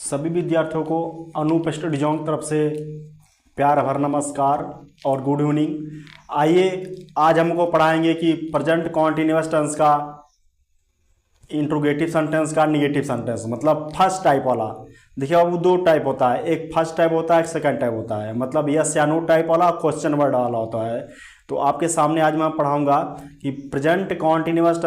सभी विद्यार्थियों को अनूप स्टडी जोन की तरफ से प्यार भर नमस्कार और गुड इवनिंग। आइए आज हमको पढ़ाएंगे कि प्रेजेंट कॉन्टिन्यूअस टेंस का इंट्रोगेटिव सेंटेंस का निगेटिव सेंटेंस, मतलब फर्स्ट टाइप वाला। देखिए बाबू, दो टाइप होता है, एक फर्स्ट टाइप होता है, एक सेकंड टाइप होता है। मतलब यस या नो टाइप वाला क्वेश्चन वर्ड वाला होता है। तो आपके सामने आज मैं पढ़ाऊंगा कि प्रेजेंट कॉन्टिन्यूअस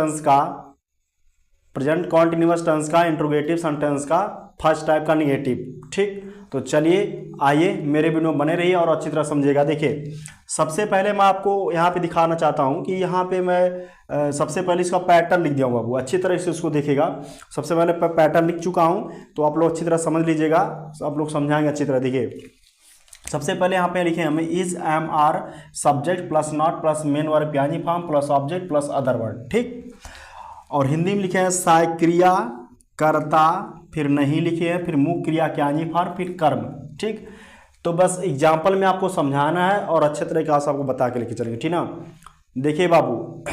टेंस का इंट्रोगेटिव सेंटेंस का फर्स्ट टाइप का निगेटिव। ठीक, तो चलिए आइए मेरे वीडियो में बने रहिए और अच्छी तरह समझिएगा। देखिए, सबसे पहले मैं आपको यहाँ पे दिखाना चाहता हूँ कि यहाँ पे मैं सबसे पहले इसका पैटर्न लिख दिया हूँ बाबू, अच्छी तरह से इसको देखिएगा। सबसे पहले पैटर्न लिख चुका हूँ, तो आप लोग अच्छी तरह समझ लीजिएगा, आप लोग समझाएंगे अच्छी तरह। देखिए, सबसे पहले यहाँ पे लिखे हमें is am are subject plus not plus main verb यानी form plus object plus other word. ठीक, और हिंदी में लिखे हैं साक्रिया कर्ता, फिर नहीं लिखे हैं, फिर मुख्य क्रिया क्या यानी फॉर्म, फिर कर्म। ठीक, तो बस एग्जाम्पल में आपको समझाना है और अच्छे तरीके से आपको बता के लेके चलेंगे। ठीक ना। देखिए बाबू,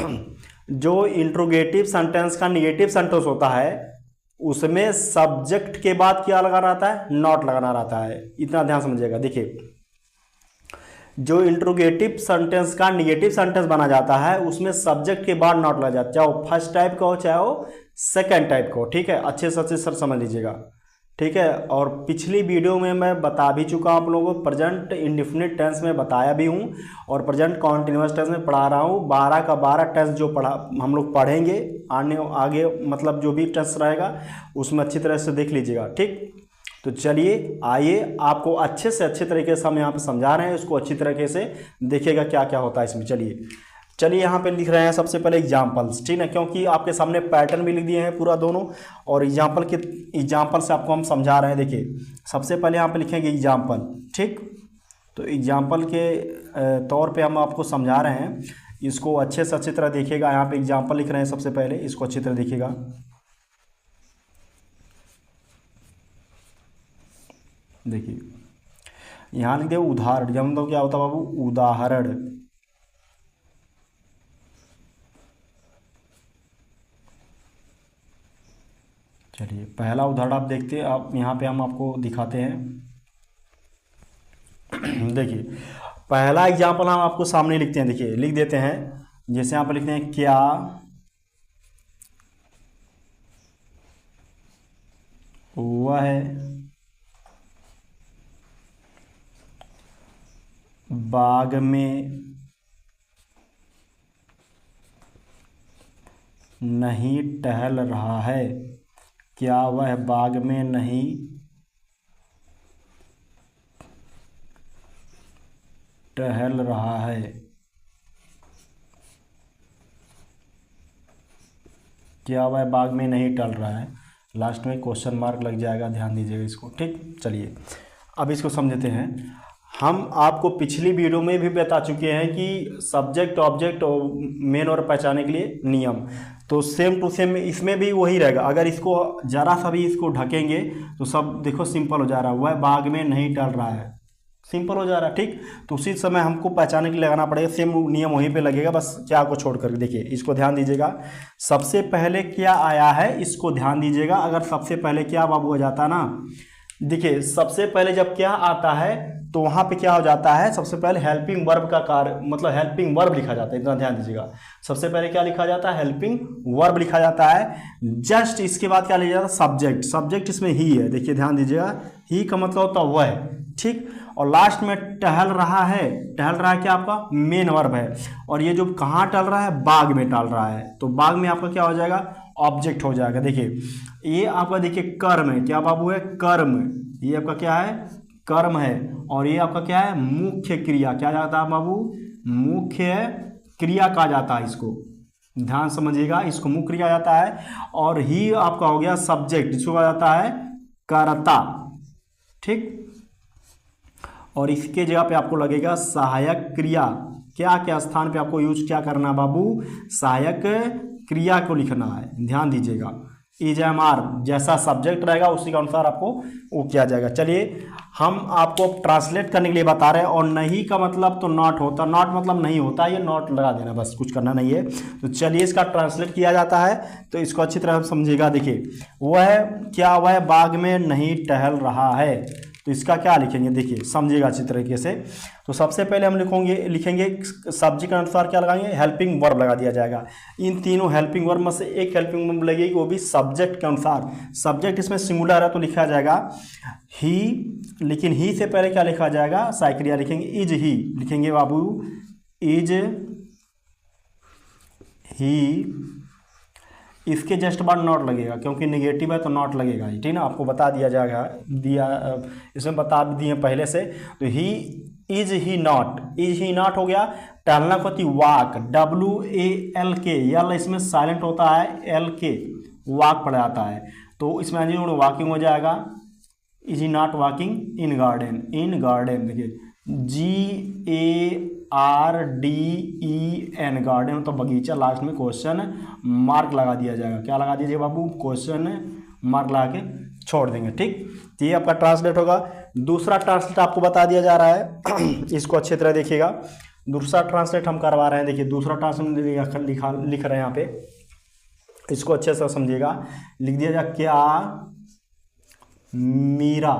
जो इंट्रोगेटिव सेंटेंस का निगेटिव सेंटेंस होता है उसमें सब्जेक्ट के बाद क्या लगाना रहता है, नॉट लगाना रहता है। इतना ध्यान समझिएगा। देखिए, जो इंट्रोगेटिव सेंटेंस का निगेटिव सेंटेंस बना जाता है उसमें सब्जेक्ट के बाद नॉट लगा जाता है, चाहे वो फर्स्ट टाइप का हो चाहे वो सेकंड टाइप का हो। ठीक है, अच्छे से सर समझ लीजिएगा। ठीक है, और पिछली वीडियो में मैं बता भी चुका हूँ आप लोगों को, प्रेजेंट इंडेफिनिट टेंस में बताया भी हूँ और प्रेजेंट कॉन्टिन्यूअस टेंस में पढ़ा रहा हूँ। 12 का 12 टेंस जो हम लोग पढ़ेंगे आगे, मतलब जो भी टेंस रहेगा उसमें अच्छी तरह से देख लीजिएगा। ठीक, तो चलिए आइए आपको अच्छे से अच्छे तरीके से हम यहाँ पे समझा रहे हैं, उसको अच्छी तरीके से देखिएगा क्या क्या होता है इसमें। चलिए यहाँ पे लिख रहे हैं सबसे पहले एग्जाम्पल्स। ठीक है, क्योंकि आपके सामने पैटर्न भी लिख दिए हैं पूरा दोनों, और एग्जाम्पल से आपको हम समझा रहे हैं। देखिए, सबसे पहले यहाँ पे लिखेंगे एग्जाम्पल। ठीक, तो एग्जाम्पल के तौर पे हम आपको समझा रहे हैं, इसको अच्छे से अच्छी तरह देखिएगा। यहाँ पे एग्जाम्पल लिख रहे हैं सबसे पहले, इसको अच्छी तरह देखिएगा। देखिए, यहाँ लिख दिया उदाहरण, जब मतलब क्या होता है बाबू, उदाहरण। चलिए पहला उदाहरण आप देखते हैं, आप यहाँ पे हम आपको दिखाते हैं। देखिए, पहला एग्जाम्पल हम आपको सामने लिखते हैं। देखिए, लिख देते हैं, जैसे यहाँ पर लिखते हैं क्या वह बाग में नहीं टहल रहा है। क्या वह बाग में नहीं टहल रहा है। क्या वह बाग में नहीं टहल रहा है, लास्ट में क्वेश्चन मार्क लग जाएगा, ध्यान दीजिएगा इसको। ठीक, चलिए अब इसको समझते हैं। हम आपको पिछली वीडियो में भी बता चुके हैं कि सब्जेक्ट ऑब्जेक्ट और मेन और पहचाने के लिए नियम, तो सेम टू सेम इसमें भी वही रहेगा। अगर इसको जरा सा भी इसको ढकेंगे तो सब देखो सिंपल हो जा रहा है, वह बाग में नहीं टहल रहा है, सिंपल हो जा रहा है। ठीक, तो उसी समय हमको पहचाने के लिए लगाना पड़ेगा, सेम नियम वहीं पे लगेगा, बस क्या को छोड़ कर। देखिए, इसको ध्यान दीजिएगा, सबसे पहले क्या आया है इसको ध्यान दीजिएगा। अगर सबसे पहले क्या बाबू हो जाता है ना, देखिए सबसे पहले जब क्या आता है तो वहाँ पे क्या हो जाता है, सबसे पहले हेल्पिंग वर्ब का कार्य, मतलब हेल्पिंग वर्ब लिखा जाता है। इतना ध्यान दीजिएगा, सबसे पहले क्या लिखा जाता है, हेल्पिंग वर्ब लिखा जाता है। जस्ट इसके बाद क्या लिखा जाता है, सब्जेक्ट। सब्जेक्ट इसमें ही है, देखिए ध्यान दीजिएगा, ही का मतलब होता है वह। ठीक, और लास्ट में टहल रहा है, टहल रहा है क्या आपका मेन वर्ब है, और ये जो कहाँ टहल रहा है, बाग में टहल रहा है, तो बाग में आपका क्या हो जाएगा, ऑब्जेक्ट हो जाएगा। देखिए, ये आपका देखिए कर्म है, क्या बाबू है, कर्म। ये आपका क्या है, कर्म है, और ये आपका क्या है, मुख्य क्रिया। क्या जाता है बाबू, मुख्य क्रिया कहा जाता है इसको, ध्यान समझिएगा, इसको मुख्य क्रिया जाता है। और ही आपका हो गया सब्जेक्ट, जिसको कहा जाता है कर्ता। ठीक, और इसके जगह पे आपको लगेगा सहायक क्रिया। क्या क्या स्थान पे आपको यूज क्या करना है बाबू, सहायक क्रिया को लिखना है, ध्यान दीजिएगा। इज एम आर जैसा सब्जेक्ट रहेगा उसी के अनुसार आपको वो किया जाएगा। चलिए हम आपको ट्रांसलेट करने के लिए बता रहे हैं, और नहीं का मतलब तो नॉट होता, नॉट मतलब नहीं होता, ये नॉट लगा देना बस, कुछ करना नहीं है। तो चलिए इसका ट्रांसलेट किया जाता है, तो इसको अच्छी तरह समझिएगा। देखिए वह क्या, वह बाग में नहीं टहल रहा है, तो इसका क्या लिखेंगे, देखिए समझिएगा अच्छी तरीके से। तो सबसे पहले हम लिखेंगे सब्जेक्ट के अनुसार क्या लगाएंगे, हेल्पिंग वर्ब लगा दिया जाएगा। इन तीनों हेल्पिंग वर्ब में से एक हेल्पिंग वर्ब लगेगी, वो भी सब्जेक्ट के अनुसार। सब्जेक्ट इसमें सिंगुलर है तो लिखा जाएगा ही, लेकिन ही से पहले क्या लिखा जाएगा, साइक्रिया लिखेंगे, इज ही लिखेंगे बाबू, इज ही। इसके जस्ट बाद नॉट लगेगा, क्योंकि निगेटिव है तो नॉट लगेगा, ठीक ना, आपको बता दिया जाएगा, इसमें बता दिए पहले से। तो he is he not, is he not हो गया। टहलना को होती वाक, WALK, यल इसमें साइलेंट होता है, LK वाक पड़ जाता है, तो इसमें वॉकिंग हो जाएगा। Is he not walking in garden, in garden देखिए GARDEN गार्डन तो बगीचा, लास्ट में क्वेश्चन मार्क लगा दिया जाएगा। क्या लगा दीजिए बाबू, क्वेश्चन मार्क लगा के छोड़ देंगे, ठीक। तो ये आपका ट्रांसलेट होगा। दूसरा ट्रांसलेट आपको बता दिया जा रहा है इसको अच्छी तरह देखिएगा। दूसरा ट्रांसलेट हम करवा रहे हैं, देखिए दूसरा ट्रांसलेट लिख रहे हैं यहाँ पे, इसको अच्छे से समझिएगा। लिख दिया जाए क्या मीरा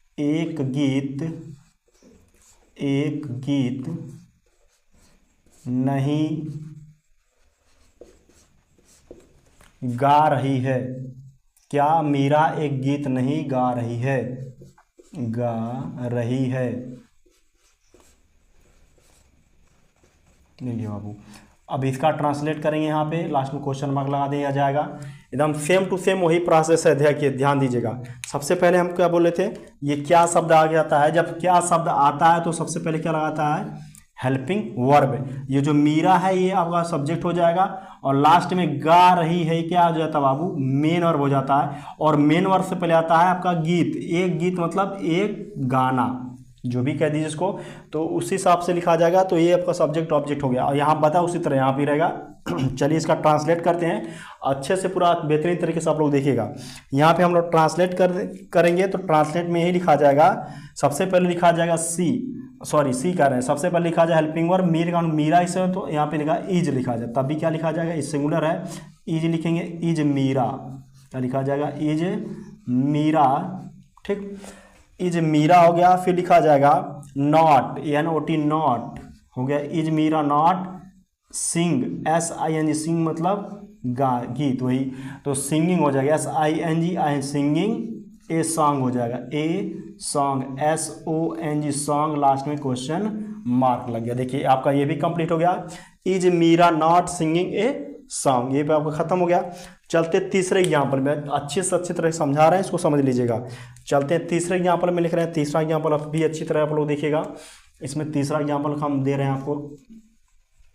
एक गीत नहीं गा रही है, क्या मीरा एक गीत नहीं गा रही है, लीजिए बाबू। अब इसका ट्रांसलेट करेंगे, यहाँ पे लास्ट में क्वेश्चन मार्क लगा दिया जाएगा। एकदम सेम टू सेम वही प्रोसेस है, ध्यान दीजिएगा। सबसे पहले हम क्या बोले थे, ये क्या शब्द आ जाता है, जब क्या शब्द आता है तो सबसे पहले क्या लगाता है, हेल्पिंग वर्ब। ये जो मीरा है ये आपका सब्जेक्ट हो जाएगा, और लास्ट में गा रही है क्या हो जाता है बाबू, मेन वर्ब हो जाता है। और मेन वर्ब से पहले आता है आपका गीत, एक गीत मतलब एक गाना, जो भी कह दीजिए इसको, तो उसी हिसाब से लिखा जाएगा। तो ये आपका सब्जेक्ट ऑब्जेक्ट हो गया, और यहाँ बता उसी तरह यहाँ भी रहेगा। चलिए इसका ट्रांसलेट करते हैं अच्छे से, पूरा बेहतरीन तरीके से आप लोग देखिएगा। यहाँ पे हम लोग ट्रांसलेट करेंगे, तो ट्रांसलेट में यही लिखा जाएगा। सबसे पहले लिखा जाएगा सी कर रहे हैं, सबसे पहले लिखा जाए हेल्पिंग वर्ब, मीरा इसे, तो यहाँ पे लिखा इज लिखा जाए, तब भी क्या लिखा जाएगा, इज सिंगुलर है, इज लिखेंगे, इज मीरा, क्या लिखा जाएगा, इज मीरा, ठीक। इज मीरा हो गया। फिर लिखा जाएगा नॉट, NOT नॉट हो गया, is Meera not sing, SING sing मतलब गीत, वही तो सिंगिंग हो जाएगा, SING सिंगिंग, ए सॉन्ग हो जाएगा, a song, SONG song, last में क्वेश्चन मार्क लग गया। देखिए आपका ये भी कंप्लीट हो गया, is Meera not singing a song, ये पे आपका खत्म हो गया। चलते तीसरे एग्जाम्पल में, अच्छे से अच्छी तरह समझा रहे हैं, इसको समझ लीजिएगा। चलते हैं तीसरे एग्जाम्पल में लिख रहे हैं, तीसरा एग्जाम्पल आप भी अच्छी तरह आप लोग देखिएगा। इसमें तीसरा एग्जाम्पल हम दे रहे हैं आपको,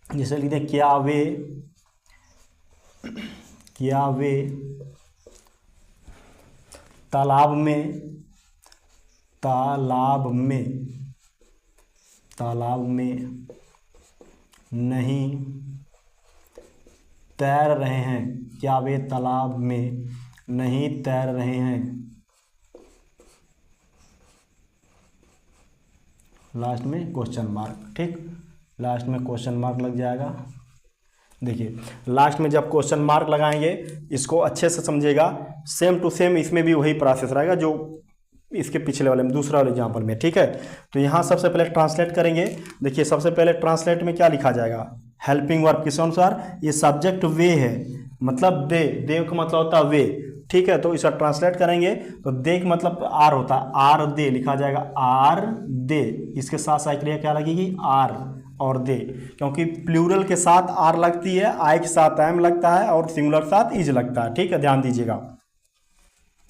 जैसे लिखते हैं क्या वे तालाब में नहीं तैर रहे हैं, क्या वे तालाब में नहीं तैर रहे हैं, लास्ट में क्वेश्चन मार्क, ठीक, लास्ट में क्वेश्चन मार्क लग जाएगा। देखिए लास्ट में जब क्वेश्चन मार्क लगाएंगे, इसको अच्छे से समझिएगा, सेम टू सेम इसमें भी वही प्रोसेस रहेगा जो इसके पिछले वाले में, दूसरा वाले एग्जाम्पल में, ठीक है। तो यहाँ सबसे पहले ट्रांसलेट करेंगे। देखिए सबसे पहले ट्रांसलेट में क्या लिखा जाएगा, हेल्पिंग वर्ब किस अनुसार, ये सब्जेक्ट वे है, मतलब दे का मतलब होता है वे, ठीक है। तो इसका ट्रांसलेट करेंगे तो दे का मतलब आर होता है, आर दे लिखा जाएगा, आर दे, इसके साथ साइक्रिया क्या लगेगी, आर और दे, क्योंकि प्लूरल के साथ आर लगती है, आई के साथ एम लगता है, और सिंगुलर के साथ इज लगता है, ठीक है, ध्यान दीजिएगा,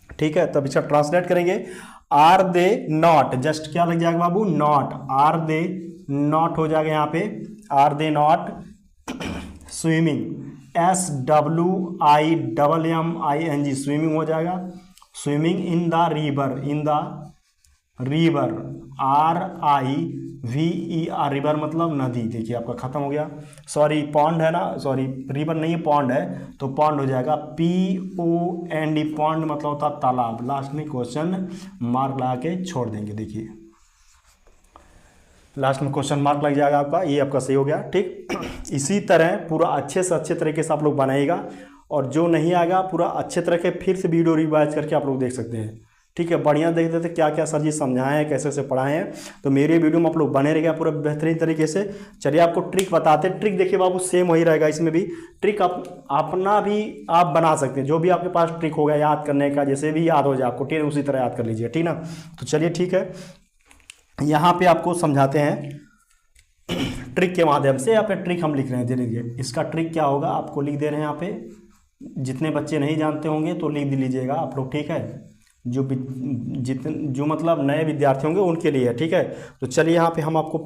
ठीक है। तब इसका ट्रांसलेट करेंगे, आर दे नॉट, जस्ट क्या लग जाएगा बाबू, नॉट, आर दे नॉट हो जाएगा यहाँ पे, are they not swimming, SWIMMING swimming हो जाएगा, swimming in the river, in the river, RIVER, river मतलब नदी। देखिए आपका खत्म हो गया। सॉरी पॉन्ड है ना, सॉरी रिवर नहीं है पॉन्ड है, तो पॉन्ड हो जाएगा POND। पॉन्ड मतलब होता है तालाब। लास्ट में क्वेश्चन मार्क लगा के छोड़ देंगे। देखिए लास्ट में क्वेश्चन मार्क लग जाएगा आपका, ये आपका सही हो गया। ठीक, इसी तरह पूरा अच्छे से अच्छे तरीके से आप लोग बनाइएगा, और जो नहीं आएगा पूरा अच्छे तरह के फिर से वीडियो रिवाइज करके आप लोग देख सकते हैं। ठीक है, बढ़िया देख देते क्या क्या सर जी समझाए हैं, कैसे कैसे पढ़ाए हैं। तो मेरे वीडियो में आप लोग बने रहेगा पूरा बेहतरीन तरीके से। चलिए आपको ट्रिक बताते हैं। ट्रिक देखिए बाबू सेम वही रहेगा, इसमें भी ट्रिक आप अपना भी आप बना सकते हैं। जो भी आपके पास ट्रिक होगा याद करने का, जैसे भी याद हो जाए आपको, ठीक है, उसी तरह याद कर लीजिए। ठीक ना, तो चलिए ठीक है, यहाँ पे आपको समझाते हैं ट्रिक के माध्यम से। यहाँ पे ट्रिक हम लिख रहे हैं धीरे धीरे। इसका ट्रिक क्या होगा आपको लिख दे रहे हैं यहाँ पे। जितने बच्चे नहीं जानते होंगे तो लिख लीजिएगा आप लोग, ठीक है। जो मतलब नए विद्यार्थी होंगे उनके लिए, ठीक है। तो चलिए यहाँ पे हम आपको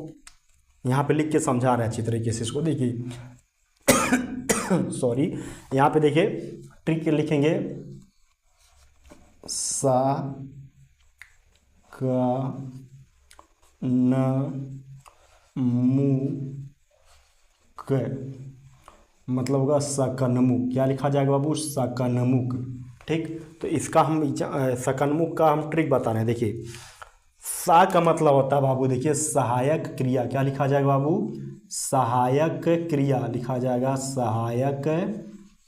यहाँ पे लिख के समझा रहे हैं अच्छी तरीके से। इसको देखिए सॉरी, यहाँ पे देखिए ट्रिक लिखेंगे सा का न मु क, मतलब होगा सकनमुख। क्या लिखा जाएगा बाबू? सकनमुख। ठीक, तो इसका हम सकनमुख का हम ट्रिक बता रहे हैं। देखिए सा का मतलब होता है बाबू, देखिए सहायक क्रिया। क्या लिखा जाएगा बाबू? सहायक क्रिया लिखा जाएगा, सहायक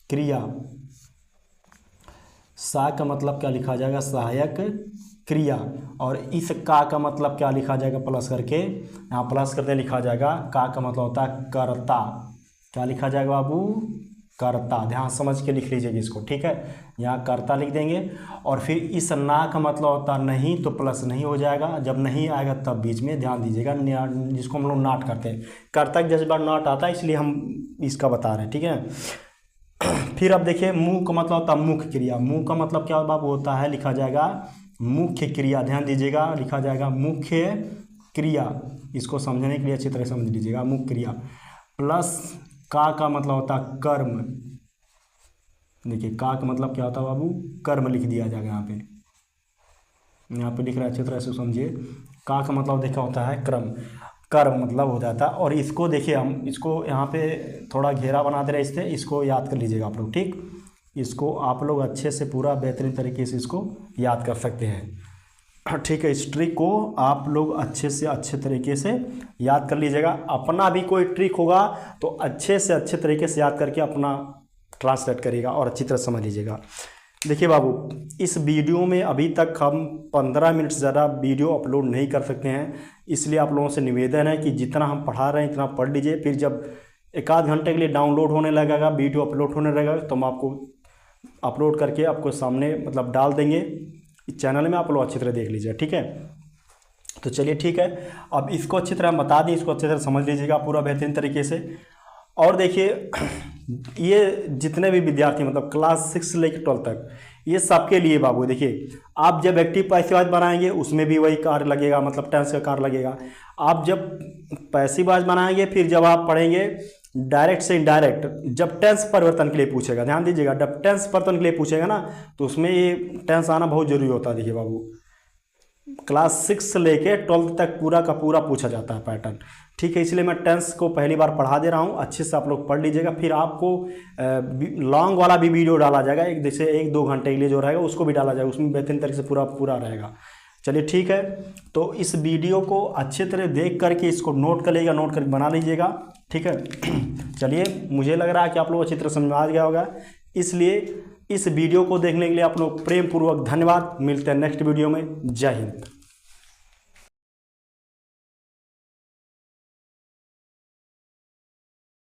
क्रिया। सा का मतलब क्या लिखा जाएगा? सहायक क्रिया। और इस का मतलब क्या लिखा जाएगा? प्लस करके, यहाँ प्लस करके लिखा जाएगा। का मतलब होता है कर्ता। क्या लिखा जाएगा बाबू? कर्ता। ध्यान समझ के लिख लीजिएगा इसको, ठीक है। यहाँ कर्ता लिख देंगे। और फिर इस ना का मतलब होता है नहीं, तो प्लस नहीं हो जाएगा। जब नहीं आएगा तब बीच में ध्यान दीजिएगा, जिसको हम लोग नाट करते हैं। कर्ता की 10 बार नाट आता है, इसलिए हम इसका बता रहे हैं, ठीक है। फिर अब देखिए मुँह का मतलब होता है मुख्य क्रिया। मुँह का मतलब क्या बाबू होता है? लिखा जाएगा मुख्य क्रिया। ध्यान दीजिएगा, लिखा जाएगा मुख्य क्रिया। इसको समझने के लिए अच्छी तरह समझ लीजिएगा, मुख्य क्रिया। प्लस का मतलब होता है कर्म। देखिए का मतलब क्या होता है बाबू? कर्म लिख दिया जाएगा यहाँ पे। यहाँ पे लिख रहा है, अच्छी तरह से समझिए। का मतलब देखा होता है कर्म। कर्म मतलब हो जाता है। और इसको देखिए हम इसको यहाँ पे थोड़ा घेरा बना दे रहे हैं, इसको याद कर लीजिएगा आप लोग, ठीक। इसको आप लोग अच्छे से पूरा बेहतरीन तरीके से इसको याद कर सकते हैं, ठीक है। इस ट्रिक को आप लोग अच्छे से अच्छे तरीके से याद कर लीजिएगा। अपना भी कोई ट्रिक होगा तो अच्छे से अच्छे तरीके से याद करके अपना ट्रांसलेट करिएगा और अच्छी तरह समझ लीजिएगा। देखिए बाबू, इस वीडियो में अभी तक हम 15 मिनट से ज़्यादा वीडियो अपलोड नहीं कर सकते हैं, इसलिए आप लोगों से निवेदन है कि जितना हम पढ़ा रहे हैं इतना पढ़ लीजिए। फिर जब 1 आध घंटे के लिए डाउनलोड होने लगेगा, वीडियो अपलोड होने लगेगा, तो हम आपको अपलोड करके आपको सामने मतलब डाल देंगे इस चैनल में। आप लोग अच्छी तरह देख लीजिए, ठीक है। तो चलिए ठीक है, अब इसको अच्छी तरह बता दें, इसको अच्छी तरह समझ लीजिएगा पूरा बेहतरीन तरीके से। और देखिए ये जितने भी विद्यार्थी मतलब क्लास 6 से लेकर 12 तक, ये सबके लिए बाबू। देखिए आप जब एक्टिव पैसिव बनाएंगे उसमें भी वही कार्य लगेगा, मतलब टेंस का कार्य लगेगा। आप जब पैसिव वॉइस बनाएंगे, फिर जब आप पढ़ेंगे डायरेक्ट से इनडायरेक्ट, जब टेंस परिवर्तन के लिए पूछेगा, ध्यान दीजिएगा, जब टेंस परिवर्तन के लिए पूछेगा ना, तो उसमें ये टेंस आना बहुत जरूरी होता है। देखिए बाबू, क्लास 6 से लेके 12 तक पूरा का पूरा पूछा जाता है पैटर्न, ठीक है। इसलिए मैं टेंस को पहली बार पढ़ा दे रहा हूँ, अच्छे से आप लोग पढ़ लीजिएगा। फिर आपको लॉन्ग वाला भी वीडियो डाला जाएगा, एक जैसे 1-2 घंटे के लिए जो रहेगा उसको भी डाला जाएगा, उसमें बेहतरीन तरीके से पूरा रहेगा। चलिए ठीक है, तो इस वीडियो को अच्छे तरह देख करके इसको नोट कर लीजिएगा, नोट करके बना लीजिएगा, ठीक है। चलिए, मुझे लग रहा है कि आप लोग अच्छी तरह समझ आ गया होगा, इसलिए इस वीडियो को देखने के लिए आप लोग प्रेम पूर्वक धन्यवाद। मिलते हैं नेक्स्ट वीडियो में। जय हिंद।